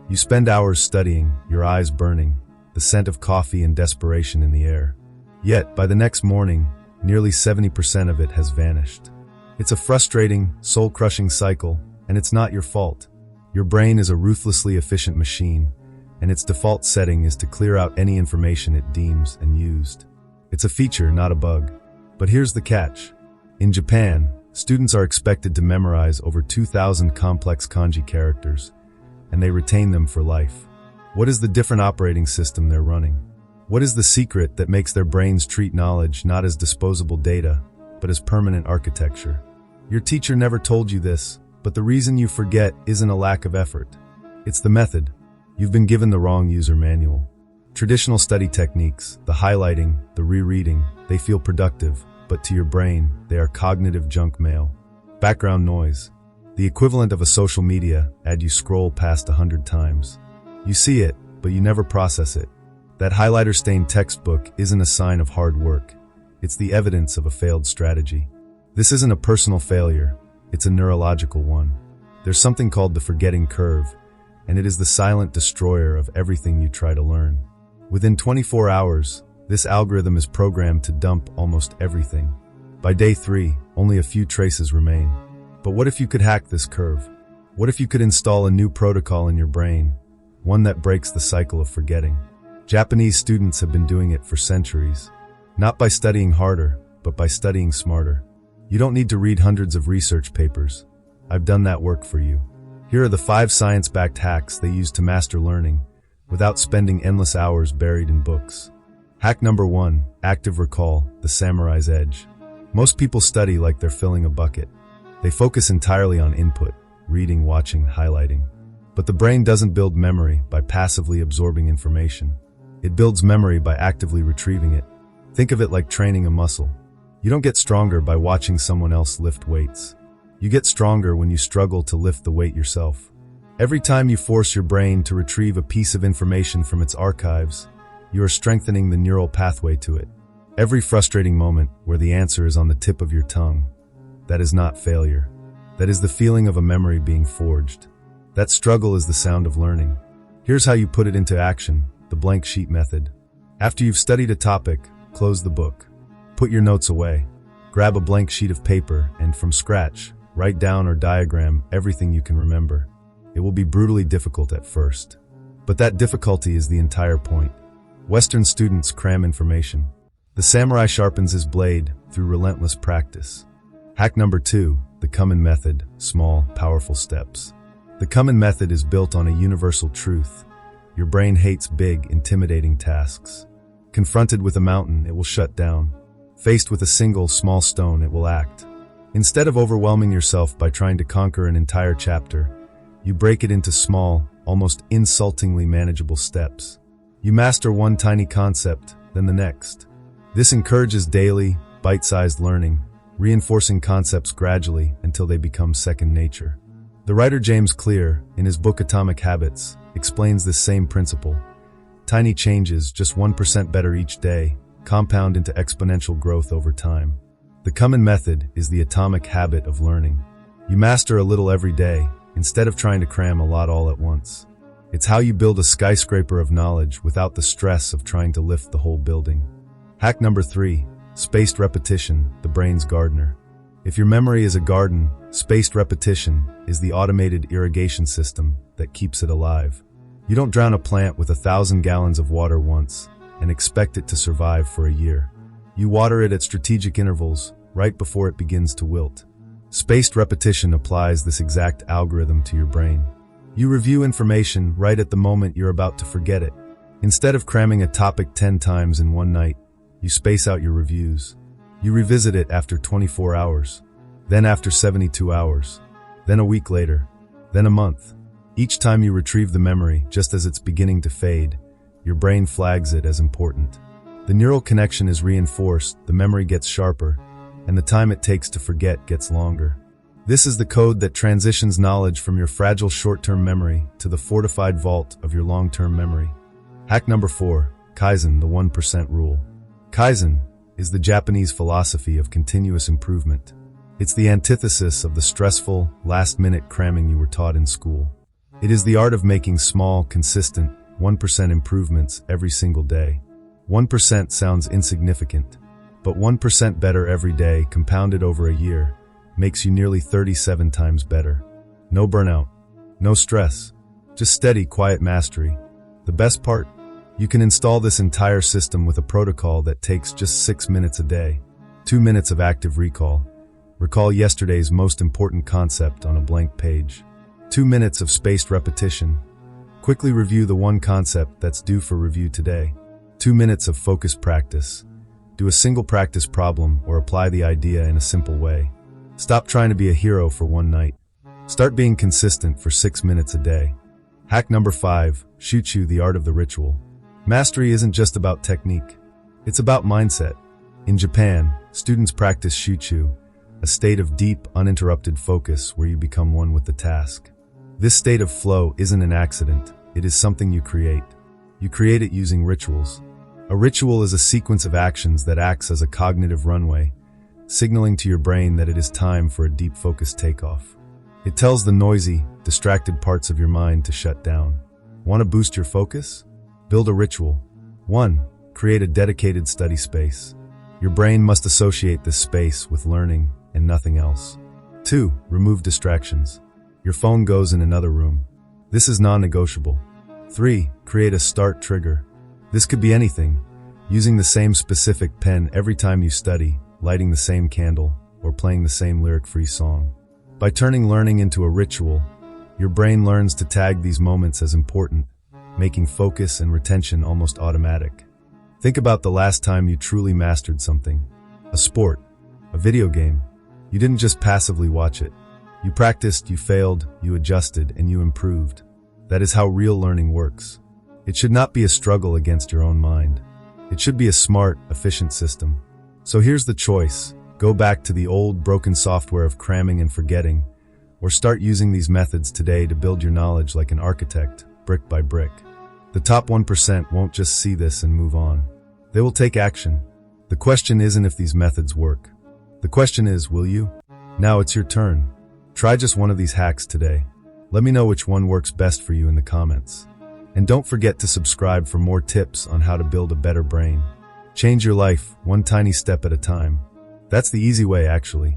You spend hours studying, your eyes burning, the scent of coffee and desperation in the air. Yet, by the next morning, nearly 70% of it has vanished. It's a frustrating, soul-crushing cycle, and it's not your fault. Your brain is a ruthlessly efficient machine, and its default setting is to clear out any information it deems unused. It's a feature, not a bug. But here's the catch. In Japan, students are expected to memorize over 2,000 complex kanji characters, and they retain them for life. What is the different operating system they're running? What is the secret that makes their brains treat knowledge not as disposable data, but as permanent architecture? Your teacher never told you this, but the reason you forget isn't a lack of effort. It's the method. You've been given the wrong user manual. Traditional study techniques, the highlighting, the rereading, they feel productive, but to your brain, they are cognitive junk mail. Background noise. The equivalent of a social media ad you scroll past 100 times. You see it, but you never process it. That highlighter-stained textbook isn't a sign of hard work. It's the evidence of a failed strategy. This isn't a personal failure. It's a neurological one. There's something called the forgetting curve, and it is the silent destroyer of everything you try to learn. Within 24 hours, this algorithm is programmed to dump almost everything. By day 3, only a few traces remain. But what if you could hack this curve? What if you could install a new protocol in your brain, one that breaks the cycle of forgetting? Japanese students have been doing it for centuries. Not by studying harder, but by studying smarter. You don't need to read hundreds of research papers. I've done that work for you. Here are the 5 science-backed hacks they use to master learning, without spending endless hours buried in books. Hack number 1, active recall, the samurai's edge. Most people study like they're filling a bucket. They focus entirely on input, reading, watching, highlighting. But the brain doesn't build memory by passively absorbing information. It builds memory by actively retrieving it. Think of it like training a muscle. You don't get stronger by watching someone else lift weights. You get stronger when you struggle to lift the weight yourself. Every time you force your brain to retrieve a piece of information from its archives, you are strengthening the neural pathway to it. Every frustrating moment where the answer is on the tip of your tongue, that is not failure. That is the feeling of a memory being forged. That struggle is the sound of learning. Here's how you put it into action, the blank sheet method. After you've studied a topic, close the book. Put your notes away. Grab a blank sheet of paper and, from scratch, write down or diagram everything you can remember. It will be brutally difficult at first. But that difficulty is the entire point. Western students cram information. The samurai sharpens his blade through relentless practice. Hack number 2, the Kuman Method, small, powerful steps. The Kuman Method is built on a universal truth. Your brain hates big, intimidating tasks. Confronted with a mountain, it will shut down. Faced with a single, small stone, it will act. Instead of overwhelming yourself by trying to conquer an entire chapter, you break it into small, almost insultingly manageable steps. You master one tiny concept, then the next. This encourages daily, bite-sized learning, reinforcing concepts gradually until they become second nature. The writer James Clear, in his book Atomic Habits, explains this same principle. Tiny changes, just 1% better each day, compound into exponential growth over time. The Kuman Method is the atomic habit of learning. You master a little every day, instead of trying to cram a lot all at once. It's how you build a skyscraper of knowledge without the stress of trying to lift the whole building. Hack number 3, spaced repetition, the brain's gardener. If your memory is a garden, spaced repetition is the automated irrigation system that keeps it alive. You don't drown a plant with 1,000 gallons of water once and expect it to survive for a year. You water it at strategic intervals, right before it begins to wilt. Spaced repetition applies this exact algorithm to your brain. You review information right at the moment you're about to forget it. Instead of cramming a topic 10 times in one night, you space out your reviews. You revisit it after 24 hours, then after 72 hours, then a week later, then a month. Each time you retrieve the memory, just as it's beginning to fade, your brain flags it as important. The neural connection is reinforced, the memory gets sharper, and the time it takes to forget gets longer. This is the code that transitions knowledge from your fragile short-term memory to the fortified vault of your long-term memory. Hack number 4, Kaizen, the 1% rule. Kaizen is the Japanese philosophy of continuous improvement. It's the antithesis of the stressful, last-minute cramming you were taught in school. It is the art of making small, consistent, 1% improvements every single day. 1% sounds insignificant, but 1% better every day compounded over a year makes you nearly 37 times better. No burnout, no stress, just steady, quiet mastery. The best part? You can install this entire system with a protocol that takes just 6 minutes a day. 2 minutes of active recall. Recall yesterday's most important concept on a blank page. 2 minutes of spaced repetition. Quickly review the one concept that's due for review today. 2 minutes of focused practice. Do a single practice problem or apply the idea in a simple way. Stop trying to be a hero for one night. Start being consistent for 6 minutes a day. Hack number 5, Shuchu, the art of the ritual. Mastery isn't just about technique. It's about mindset. In Japan, students practice Shuchu, a state of deep, uninterrupted focus where you become one with the task. This state of flow isn't an accident. It is something you create. You create it using rituals. A ritual is a sequence of actions that acts as a cognitive runway, signaling to your brain that it is time for a deep focused takeoff. It tells the noisy, distracted parts of your mind to shut down. Want to boost your focus? Build a ritual. 1. Create a dedicated study space. Your brain must associate this space with learning and nothing else. 2. Remove distractions. Your phone goes in another room. This is non-negotiable. 3. Create a start trigger. This could be anything, using the same specific pen every time you study, lighting the same candle, or playing the same lyric-free song. By turning learning into a ritual, your brain learns to tag these moments as important, making focus and retention almost automatic. Think about the last time you truly mastered something. A sport, a video game. You didn't just passively watch it. You practiced, you failed, you adjusted, and you improved. That is how real learning works. It should not be a struggle against your own mind. It should be a smart, efficient system. So here's the choice. Go back to the old, broken software of cramming and forgetting, or start using these methods today to build your knowledge like an architect, brick by brick. The top 1% won't just see this and move on. They will take action. The question isn't if these methods work. The question is, will you? Now it's your turn. Try just one of these hacks today. Let me know which one works best for you in the comments. And don't forget to subscribe for more tips on how to build a better brain. Change your life, one tiny step at a time. That's the easy way, actually.